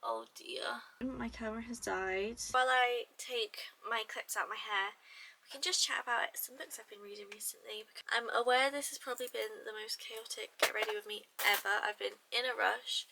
Oh dear. My camera has died. While I take my clips out of my hair, we can just chat about some books I've been reading recently. I'm aware this has probably been the most chaotic get ready with me ever. I've been in a rush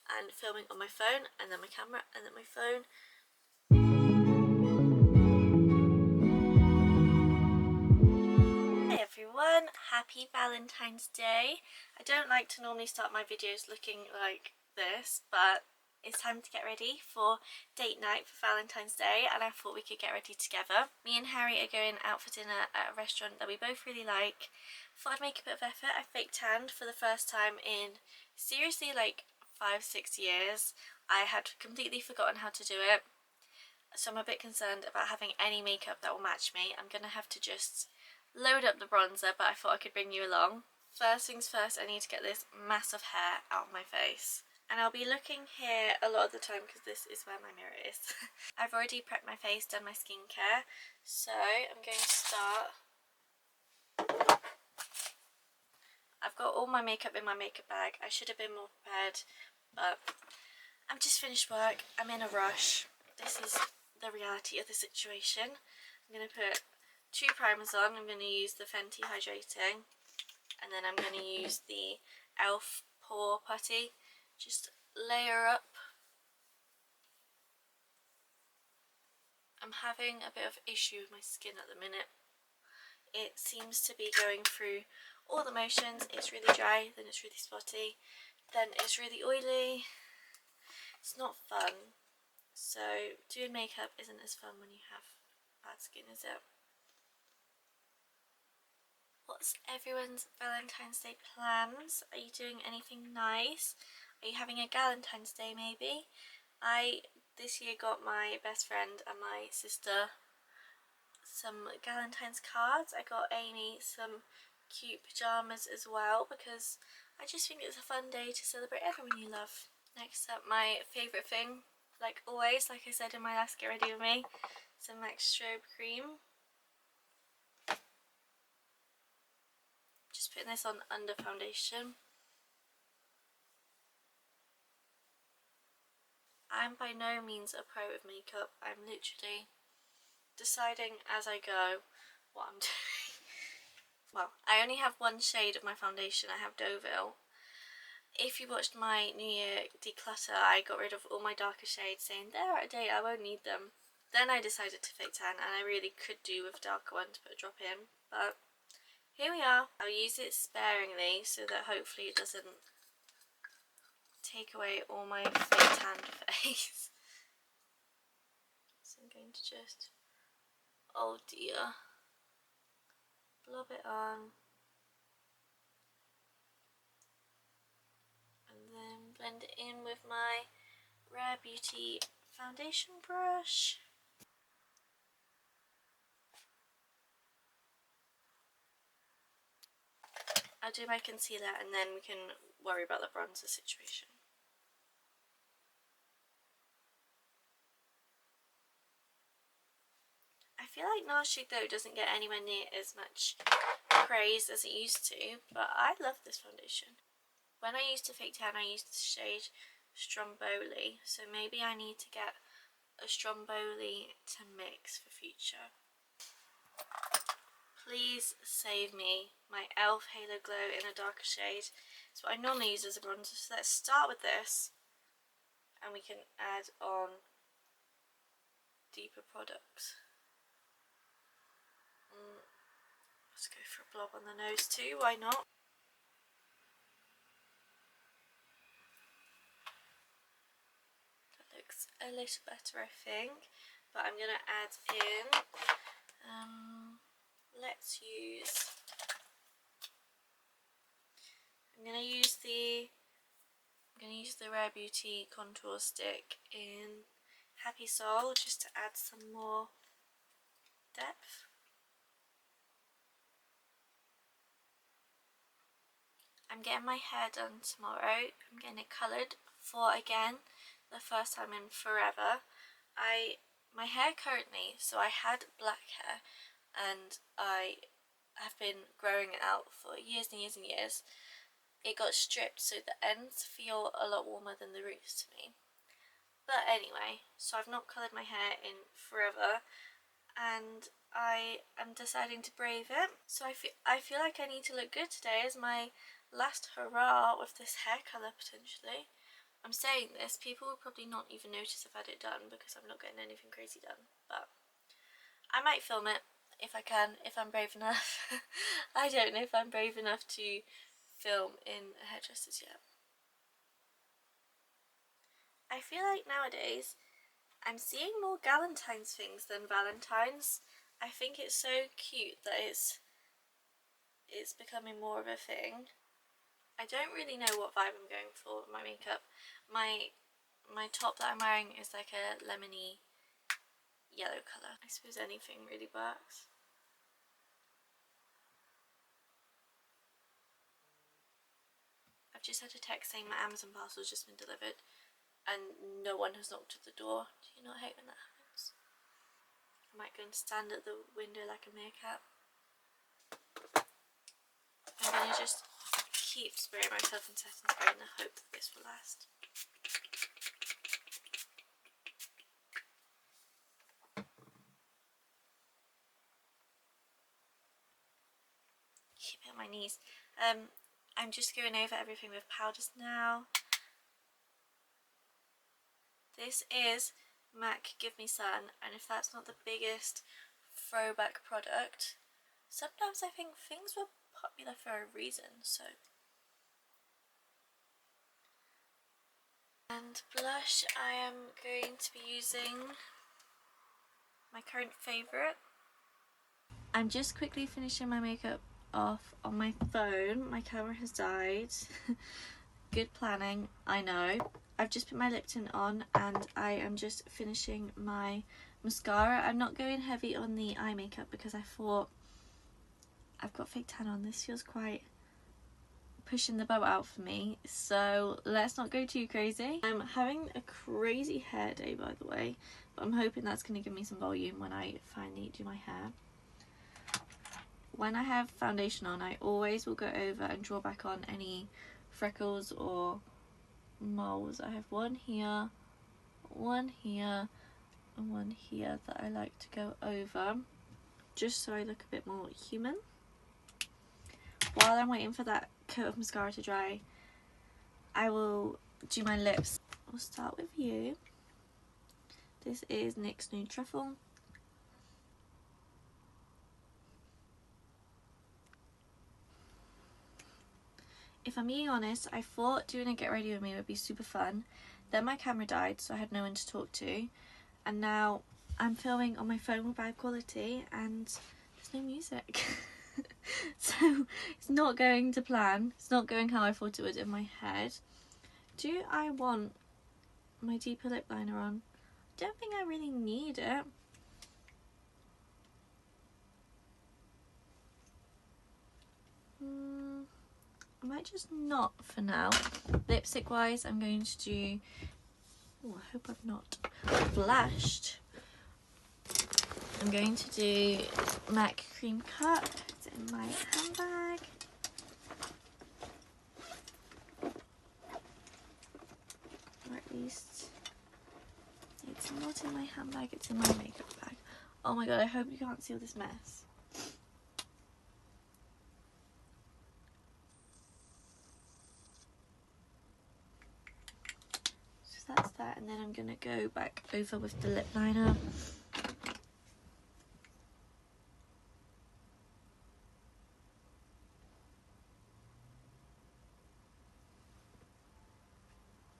and filming on my phone, and then my camera, and then my phone. Hey everyone, happy Valentine's Day. I don't like to normally start my videos looking like this, but it's time to get ready for date night for Valentine's Day, and I thought we could get ready together. Me and Harry are going out for dinner at a restaurant that we both really like. Thought I'd make a bit of effort. I fake tanned for the first time in seriously like 5-6 years. I had completely forgotten how to do it, so I'm a bit concerned about having any makeup that will match me. I'm gonna have to just load up the bronzer, but I thought I could bring you along. First things first, I need to get this mass of hair out of my face. And I'll be looking here a lot of the time because this is where my mirror is. I've already prepped my face, done my skincare, so I'm going to start. I've got all my makeup in my makeup bag. I should have been more prepared, but I'm just finished work. I'm in a rush. This is the reality of the situation. I'm going to put 2 primers on. I'm going to use the Fenty Hydrating, and then I'm going to use the e.l.f. Pore Putty. Just layer up. I'm having a bit of issue with my skin at the minute. It seems to be going through all the motions. It's really dry, then it's really spotty, then it's really oily. It's not fun. So doing makeup isn't as fun when you have bad skin, is it? What's everyone's Valentine's Day plans? Are you doing anything nice? Are you having a Galentine's Day maybe? I this year got my best friend and my sister some Galentine's cards. I got Amy some cute pyjamas as well because I just think it's a fun day to celebrate everyone you love. Next up, my favourite thing, like always, like I said in my last Get Ready With Me, some MAC strobe cream. Just putting this on under foundation. I'm by no means a pro with makeup. I'm literally deciding as I go what I'm doing. Well, I only have one shade of my foundation. I have Deauville. If you watched my New Year declutter, I got rid of all my darker shades saying they're out of date, I won't need them. Then I decided to fake tan, and I really could do with darker one to put a drop in, but here we are. I'll use it sparingly so that hopefully it doesn't take away all my fake tanned face. So I'm going to just, oh dear, blob it on, and then blend it in with my Rare Beauty foundation brush. I'll do my concealer and then we can worry about the bronzer situation. I feel like Nars though doesn't get anywhere near as much praise as it used to, but I love this foundation. When I used to fake tan, I used the shade Stromboli, so maybe I need to get a Stromboli to mix for future. Please save me my e.l.f. Halo Glow in a darker shade. It's what I normally use as a bronzer, so let's start with this and we can add on deeper products. Let's go for a blob on the nose too, why not? That looks a little better I think, but I'm going to add in, let's use, I'm going to use the Rare Beauty contour stick in Happy Soul just to add some more depth. I'm getting my hair done tomorrow. I'm getting it coloured for, again, the first time in forever. My hair currently, so I had black hair and I have been growing it out for years and years and years. It got stripped so the ends feel a lot warmer than the roots to me. But anyway, so I've not coloured my hair in forever, and I am deciding to brave it. So I feel like I need to look good today as my last hurrah with this hair colour potentially. I'm saying this, people will probably not even notice I've had it done because I'm not getting anything crazy done, but I might film it if I can, if I'm brave enough. I don't know if I'm brave enough to film in a hairdresser's yet. I feel like nowadays I'm seeing more Galentine's things than Valentine's. I think it's so cute that it's becoming more of a thing. I don't really know what vibe I'm going for with my makeup. My top that I'm wearing is like a lemony yellow colour. I suppose anything really works. I've just had a text saying my Amazon parcel's just been delivered and no one has knocked at the door. Do you not hate when that happens? I might go and stand at the window like a meerkat. I'm going to just keep spraying myself in setting spray in the hope that this will last. Keep it on my knees. I'm just going over everything with powders now. This is MAC Give Me Sun, and if that's not the biggest throwback product, sometimes I think things were popular for a reason, so. And blush, I am going to be using my current favourite. I'm just quickly finishing my makeup off on my phone. My camera has died. Good planning, I know. I've just put my lip tint on and I am just finishing my mascara. I'm not going heavy on the eye makeup because I thought I've got fake tan on. This feels quite pushing the boat out for me, so let's not go too crazy. I'm having a crazy hair day, by the way, but I'm hoping that's going to give me some volume when I finally do my hair. When I have foundation on, I always will go over and draw back on any freckles or moles. I have one here, and one here that I like to go over, just so I look a bit more human. While I'm waiting for that coat of mascara to dry, I will do my lips. We'll start with you. This is NYX's Nude Truffle. If I'm being honest, I thought doing a get ready with me would be super fun. Then my camera died, so I had no one to talk to. And now I'm filming on my phone with bad quality and there's no music. So it's not going to plan. It's not going how I thought it would in my head. Do I want my deeper lip liner on? I don't think I really need it. I might just not for now. Lipstick wise, I'm going to do, oh, I hope I've not flashed. I'm going to do MAC Creme Cup. It's in my handbag. Or at least it's not in my handbag, it's in my makeup bag. Oh my god, I hope you can't see all this mess. So that's that, and then I'm gonna go back over with the lip liner.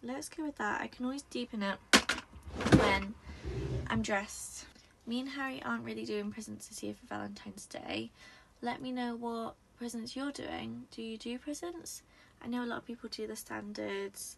Let's go with that. I can always deepen it when I'm dressed. Me and Harry aren't really doing presents this year for Valentine's Day. Let me know what presents you're doing. Do you do presents? I know a lot of people do the standards,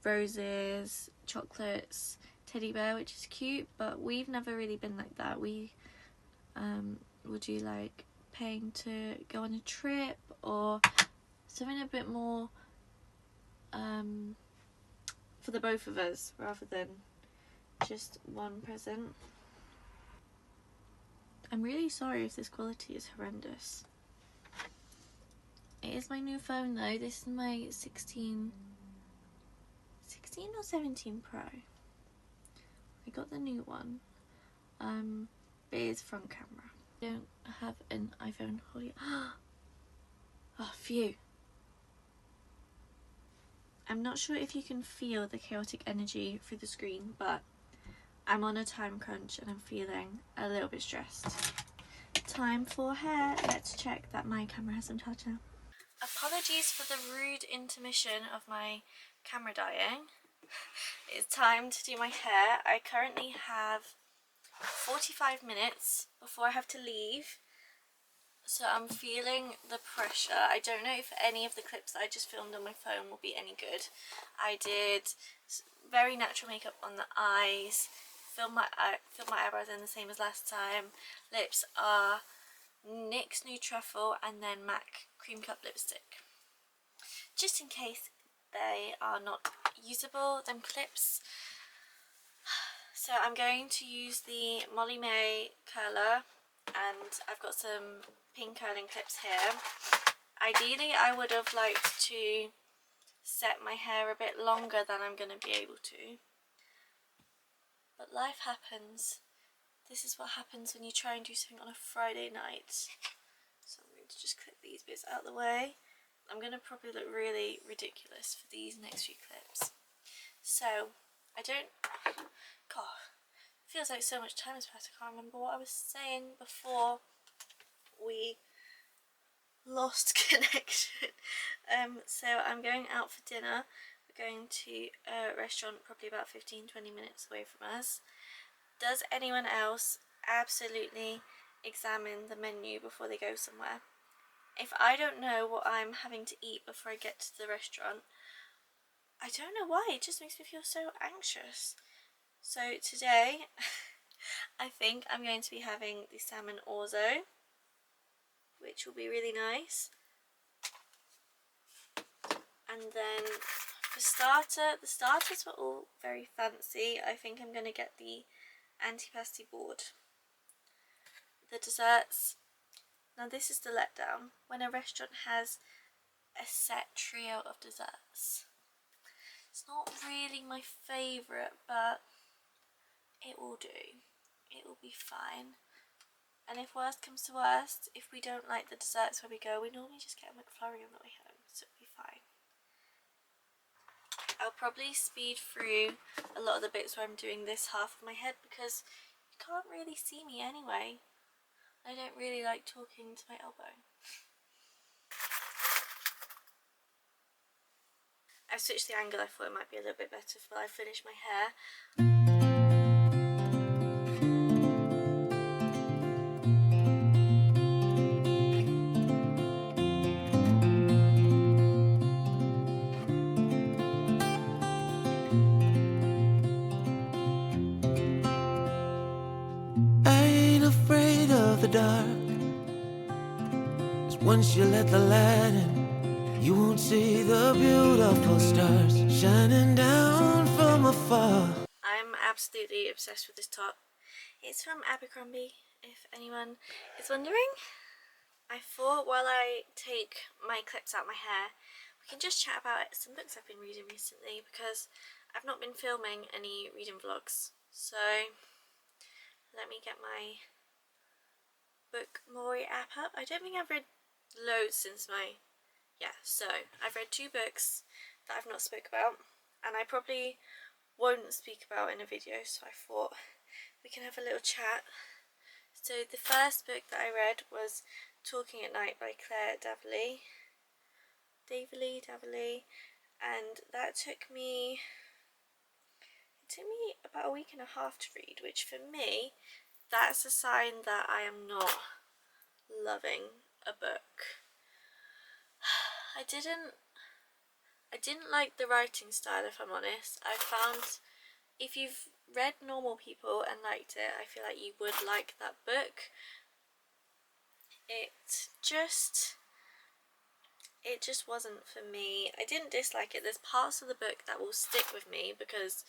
roses, chocolates, teddy bear, which is cute, but we've never really been like that. We will do like paying to go on a trip or something a bit more for the both of us rather than just one present. I'm really sorry if this quality is horrendous. It is my new phone though. This is my 16 or 17 Pro. I got the new one. But it is front camera. I don't have an iPhone. Oh, phew. I'm not sure if you can feel the chaotic energy through the screen, but I'm on a time crunch and I'm feeling a little bit stressed. Time for hair. Let's check that my camera has some charger. Apologies for the rude intermission of my camera dying. It's time to do my hair. I currently have 45 minutes before I have to leave, so I'm feeling the pressure. I don't know if any of the clips that I just filmed on my phone will be any good. I did very natural makeup on the eyes, filmed my eyebrows in the same as last time. Lips are NYX Nude Truffle and then MAC Creme Cup lipstick. Just in case they are not usable, them clips. So I'm going to use the Molly May curler, and I've got some pink curling clips here. Ideally I would have liked to set my hair a bit longer than I'm going to be able to, but life happens. This is what happens when you try and do something on a Friday night. So I'm going to just clip these bits out of the way. I'm going to probably look really ridiculous for these next few clips. So I don't... God, it feels like so much time has passed. I can't remember what I was saying before we lost connection. So I'm going out for dinner. We're going to a restaurant probably about 15-20 minutes away from us. Does anyone else absolutely examine the menu before they go somewhere? If I don't know what I'm having to eat before I get to the restaurant, I don't know why, it just makes me feel so anxious. So today, I think I'm going to be having the salmon orzo, which will be really nice. And then for starter, the starters were all very fancy. I think I'm going to get the antipasti board. The desserts, now this is the letdown, when a restaurant has a set trio of desserts. It's not really my favourite, but it will do. It will be fine. And if worst comes to worst, if we don't like the desserts where we go, we normally just get a McFlurry on the way home, so it'll be fine. I'll probably speed through a lot of the bits where I'm doing this half of my head because you can't really see me anyway. I don't really like talking to my elbow. I've switched the angle. I thought it might be a little bit better while I finish my hair. I ain't afraid of the dark, 'cause once you let the light in, you won't see the beautiful stars shining down from afar. I'm absolutely obsessed with this top. It's from Abercrombie, if anyone is wondering. I thought while I take my clips out of my hair, we can just chat about some books I've been reading recently, because I've not been filming any reading vlogs. So let me get my Book Mori app up. I don't think I've read loads since so I've read 2 books that I've not spoke about, and I probably won't speak about in a video, so I thought we can have a little chat. So the first book that I read was Talking at Night by Claire Daverley, and that took me about a week and a half to read, which for me, that's a sign that I am not loving a book. I didn't like the writing style, if I'm honest. I found if you've read Normal People and liked it, I feel like you would like that book. It just wasn't for me. I didn't dislike it. There's parts of the book that will stick with me because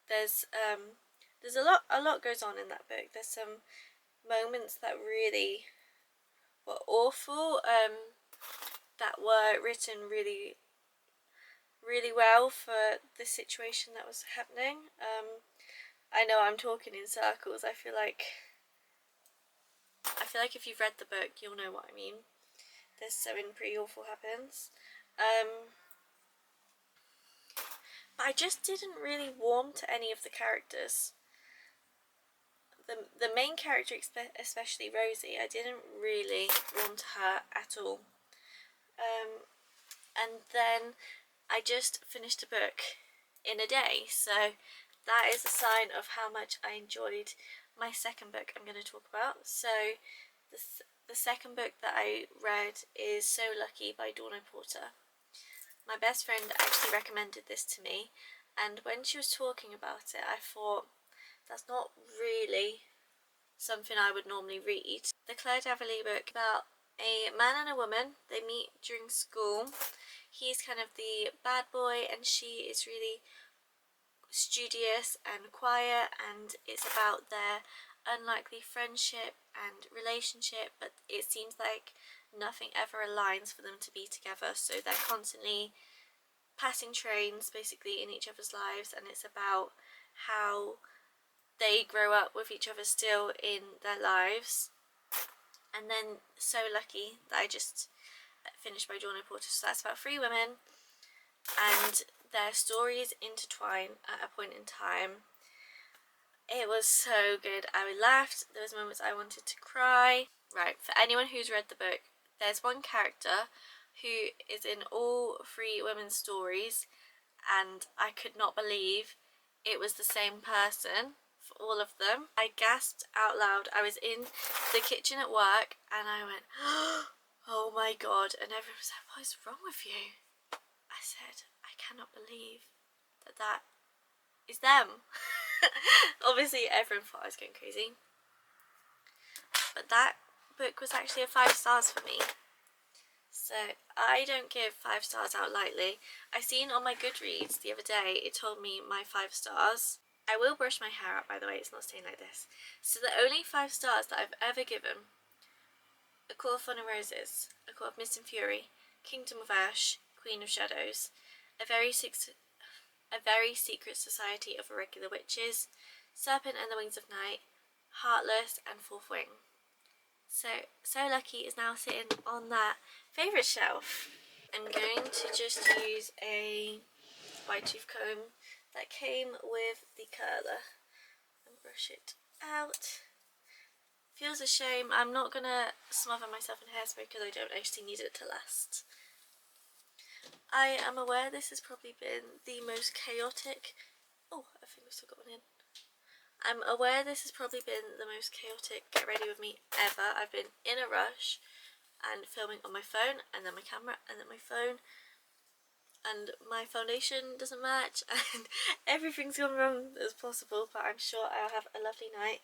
there's a lot goes on in that book. There's some moments that really were awful, that were written really well for the situation that was happening, I know I'm talking in circles. I feel like if you've read the book, you'll know what I mean. There's something pretty awful happens. But I just didn't really warm to any of the characters. The main character, especially Rosie, I didn't really warm to her at all. And then I just finished a book in a day, so that is a sign of how much I enjoyed my second book I'm going to talk about. So the second book that I read is So Lucky by Dawn Porter. My best friend actually recommended this to me, and when she was talking about it, I thought, that's not really something I would normally read. The Claire Davily book about a man and a woman. They meet during school. He's kind of the bad boy and she is really studious and quiet, and it's about their unlikely friendship and relationship, but it seems like nothing ever aligns for them to be together, so they're constantly passing trains basically in each other's lives, and it's about how they grow up with each other still in their lives. And then So Lucky, that I just finished by Dawn Porter, so that's about 3 women and their stories intertwine at a point in time. It was so good. I laughed. There was moments I wanted to cry. Right, for anyone who's read the book, there's one character who is in all 3 women's stories, and I could not believe it was the same person for all of them. I gasped out loud. I was in the kitchen at work and I went, oh my god, and everyone was like, what is wrong with you? I said, I cannot believe that is them. Obviously everyone thought I was going crazy, but that book was actually a 5 stars for me. So I don't give 5 stars out lightly. I seen on my Goodreads the other day, it told me my 5 stars. I will brush my hair out, by the way, it's not staying like this. So the only 5 stars that I've ever given: A Court of Fun and Roses, A Court of Mist and Fury, Kingdom of Ash, Queen of Shadows, A Very Secret Society of Irregular Witches, Serpent and the Wings of Night, Heartless, and Fourth Wing. So Lucky is now sitting on that favourite shelf. I'm going to just use a wide tooth comb that came with the curler and brush it out. Feels a shame. I'm not going to smother myself in hairspray because I don't actually need it to last. I am aware this has probably been the most chaotic... Oh, I think I've still got one in. I'm aware this has probably been the most chaotic get ready with me ever. I've been in a rush and filming on my phone, and then my camera, and then my phone, and my foundation doesn't match, and everything's gone wrong as possible, but I'm sure I'll have a lovely night,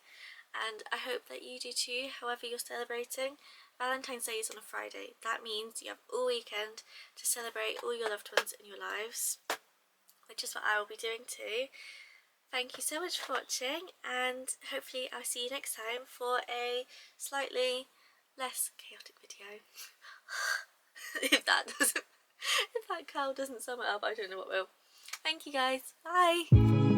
and I hope that you do too, however you're celebrating. Valentine's Day is on a Friday. That means you have all weekend to celebrate all your loved ones in your lives, which is what I will be doing too. Thank you so much for watching, and hopefully I'll see you next time for a slightly less chaotic video. if that curl doesn't sum it up, I don't know what will. Thank you guys. Bye.